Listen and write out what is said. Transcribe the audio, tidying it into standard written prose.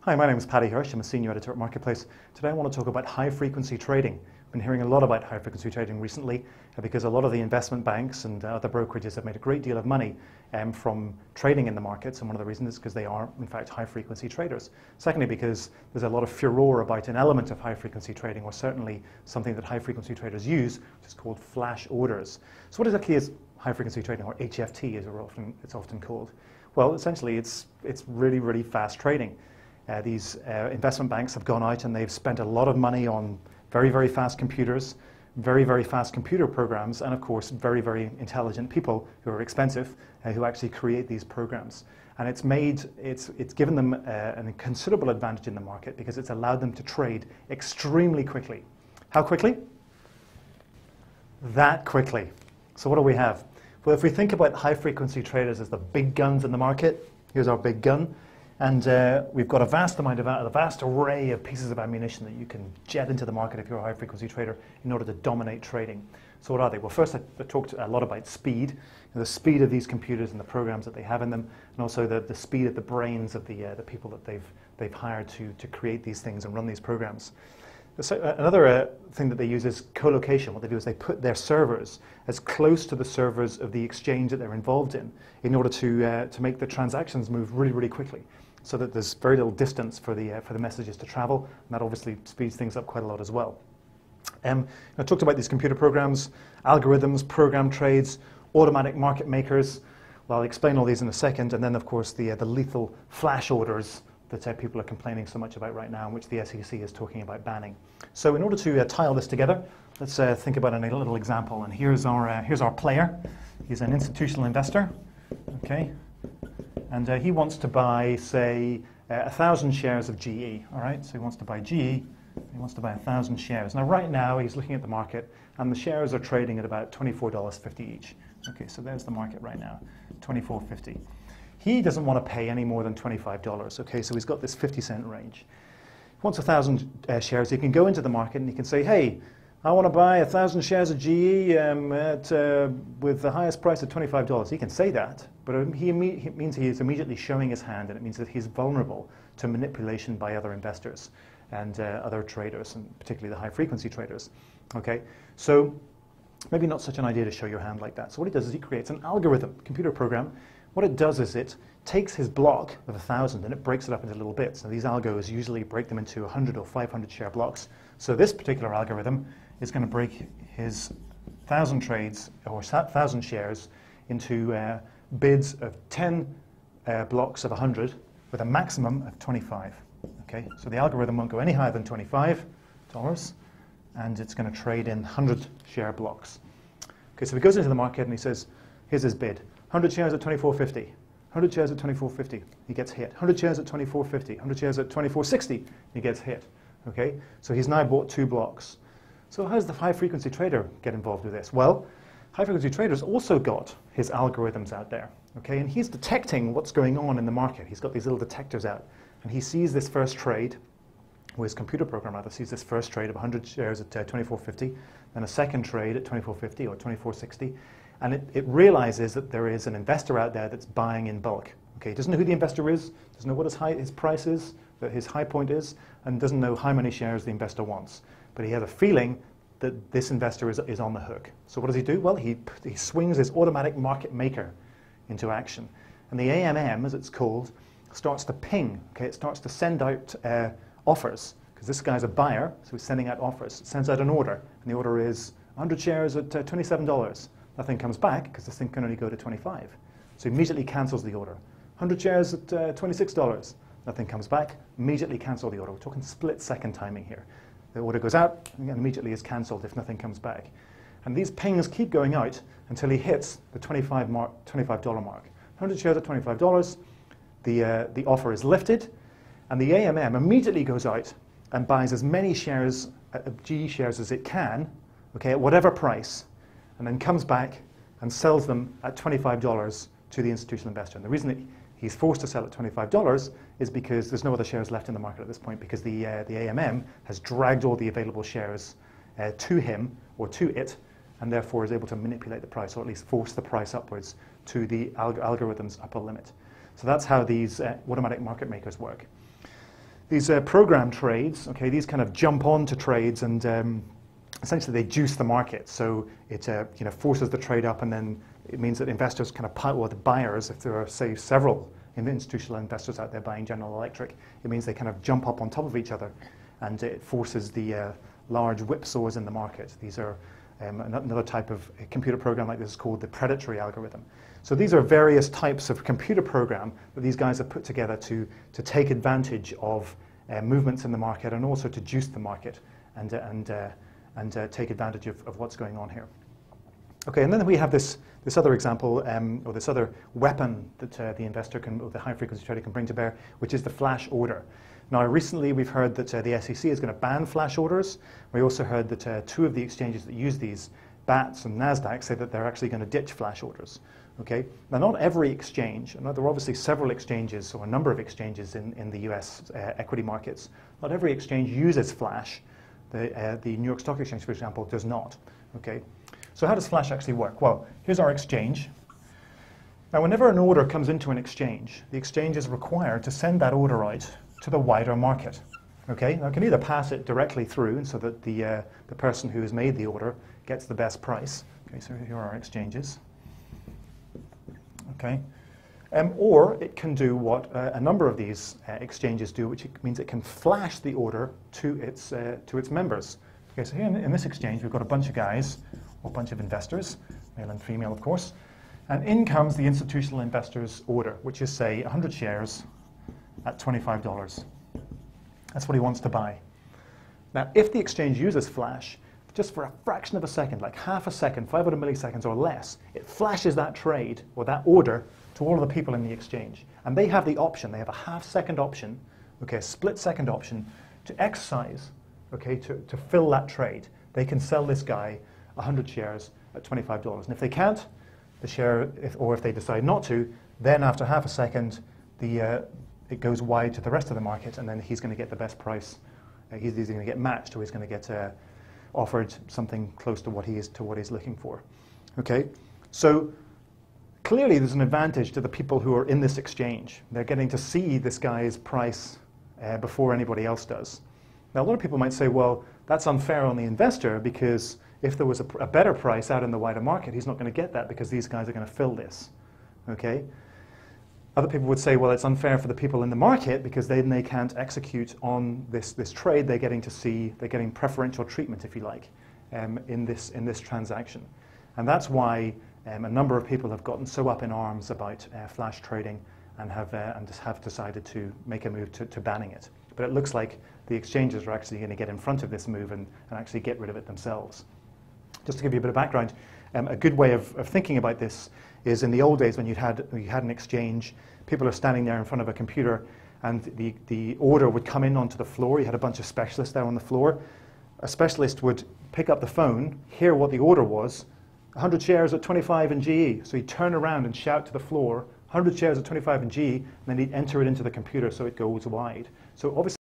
Hi, my name is Paddy Hirsch. I'm a senior editor at Marketplace. Today I want to talk about high-frequency trading. I've been hearing a lot about high-frequency trading recently because a lot of the investment banks and other brokerages have made a great deal of money from trading in the markets, and one of the reasons is because they are, in fact, high-frequency traders. Secondly, because there's a lot of furore about an element of high-frequency trading, or certainly something that high-frequency traders use, which is called flash orders. So what exactly is high-frequency trading, or HFT as it's often called? Well, essentially it's really, really fast trading. These investment banks have gone out and they've spent a lot of money on very, very fast computers, very, very fast computer programs, and of course, very, very intelligent people who are expensive who actually create these programs. And it's given them a considerable advantage in the market because it's allowed them to trade extremely quickly. How quickly? That quickly. So what do we have? Well, if we think about high-frequency traders as the big guns in the market, here's our big gun. And we've got a vast array of pieces of ammunition that you can jet into the market if you're a high-frequency trader in order to dominate trading. So what are they? Well, first I talked a lot about speed, the speed of these computers and the programs that they have in them, and also the speed of the brains of the people that they've hired to create these things and run these programs. So another thing that they use is co-location. What they do is they put their servers as close to the servers of the exchange that they're involved in order to make the transactions move really, really quickly, so that there's very little distance for the messages to travel, and that obviously speeds things up quite a lot as well. I talked about these computer programs, algorithms, program trades, automatic market makers. Well, I'll explain all these in a second, and then of course the lethal flash orders that people are complaining so much about right now, and which the SEC is talking about banning. So in order to tie all this together, let's think about a little example. And here's our player. He's an institutional investor, okay? And he wants to buy, say, 1,000 shares of GE, all right? So he wants to buy GE, he wants to buy 1,000 shares. Now, right now, he's looking at the market, and the shares are trading at about $24.50 each. Okay, so there's the market right now, $24.50. He doesn't want to pay any more than $25, okay? So he's got this 50-cent range. He wants 1,000 shares. He can go into the market and he can say, hey, I want to buy 1,000 shares of GE with the highest price of $25. He can say that, but it means he is immediately showing his hand, and it means that he's vulnerable to manipulation by other investors and other traders, and particularly the high-frequency traders. Okay, so maybe not such an idea to show your hand like that. So what he does is he creates an algorithm, computer program. What it does is it takes his block of 1,000 and it breaks it up into little bits. Now these algos usually break them into 100 or 500 share blocks. So this particular algorithm is going to break his 1,000 trades or 1,000 shares into bids of 10 blocks of 100 with a maximum of 25. Okay, so the algorithm won't go any higher than $25, and it's going to trade in 100 share blocks. Okay, so he goes into the market and he says, here's his bid. 100 shares at $24.50. 100 shares at $24.50. He gets hit. 100 shares at $24.50. 100 shares at $24.60. He gets hit. Okay, so he's now bought 2 blocks. So how does the high-frequency trader get involved with this? Well, high-frequency traders also got his algorithms out there. Okay, and he's detecting what's going on in the market. He's got these little detectors out, and he sees this first trade, or his computer program rather sees this first trade of 100 shares at $24.50, then a second trade at $24.50 or $24.60. And it realizes that there is an investor out there that's buying in bulk. Okay, doesn't know who the investor is, doesn't know what his price is, that his high point is, and doesn't know how many shares the investor wants. But he has a feeling that this investor is on the hook. So what does he do? Well, he swings his automatic market maker into action. And the AMM, as it's called, starts to ping. Okay, it starts to send out offers, because this guy's a buyer, so he's sending out offers. It sends out an order, and the order is 100 shares at $27. Nothing comes back because this thing can only go to 25. So he immediately cancels the order. 100 shares at $26. Nothing comes back. Immediately cancel the order. We're talking split-second timing here. The order goes out and immediately is cancelled if nothing comes back. And these pings keep going out until he hits the $25 mark. 100 shares at $25. The offer is lifted, and the AMM immediately goes out and buys as many shares of GE shares as it can, okay, at whatever price, and then comes back and sells them at $25 to the institutional investor. And the reason that he's forced to sell at $25 is because there's no other shares left in the market at this point, because the AMM has dragged all the available shares to him or to it, and therefore is able to manipulate the price, or at least force the price upwards to the algorithm's upper limit. So that's how these automatic market makers work. these program trades, okay, these kind of jump onto trades and essentially they juice the market. So it forces the trade up, and then it means that investors kind of pile, or the buyers, if there are, say, several institutional investors out there buying General Electric, it means they kind of jump up on top of each other, and it forces the large whipsaws in the market. These are another type of computer program like this is called the predatory algorithm. So these are various types of computer program that these guys have put together to take advantage of movements in the market, and also to juice the market and take advantage of what's going on here. Okay, and then we have this other example, or this other weapon that the investor can, or the high-frequency trader can bring to bear, which is the flash order. Now, recently we've heard that the SEC is going to ban flash orders. We also heard that two of the exchanges that use these, BATS and NASDAQ, say that they're actually going to ditch flash orders. Okay? Now, not every exchange, and there are obviously several exchanges, or a number of exchanges in the US equity markets. Not every exchange uses flash. The New York Stock Exchange, for example, does not. Okay? So how does flash actually work? Well, here's our exchange. Now, whenever an order comes into an exchange, the exchange is required to send that order out to the wider market. Okay? Now, it can either pass it directly through, and so that the person who has made the order gets the best price. Okay, so here are our exchanges. Okay? Or it can do what a number of these exchanges do, which means it can flash the order to its members. Okay, so here in this exchange, we've got a bunch of guys, or a bunch of investors, male and female, of course, and in comes the institutional investor's order, which is, say, 100 shares at $25. That's what he wants to buy. Now, if the exchange uses flash, just for a fraction of a second, like half a second, 500 milliseconds or less, it flashes that trade, or that order, to all of the people in the exchange. And they have the option, they have a half-second option, okay, a split-second option, to exercise, okay, to fill that trade. They can sell this guy 100 shares at $25. And if they can't, the share, if they decide not to, then after half a second, it goes wide to the rest of the market, and then he's going to get the best price. He's either going to get matched, or he's going to get offered something close to what he's looking for. Okay, so clearly there's an advantage to the people who are in this exchange. They're getting to see this guy's price before anybody else does. Now, a lot of people might say, well, that's unfair on the investor, because if there was a better price out in the wider market, he's not going to get that because these guys are going to fill this. Okay. Other people would say, well, it's unfair for the people in the market because then they can't execute on this trade. They're getting preferential treatment, if you like, in this transaction. And that's why a number of people have gotten so up in arms about flash trading and have decided to make a move to banning it. But it looks like the exchanges are actually going to get in front of this move and actually get rid of it themselves. Just to give you a bit of background, a good way of thinking about this is in the old days when you had an exchange, people are standing there in front of a computer, and the order would come in onto the floor. You had a bunch of specialists there on the floor. A specialist would pick up the phone, hear what the order was, 100 shares at 25 in GE. So he'd turn around and shout to the floor, 100 shares at 25 in GE, and then he'd enter it into the computer so it goes wide. So obviously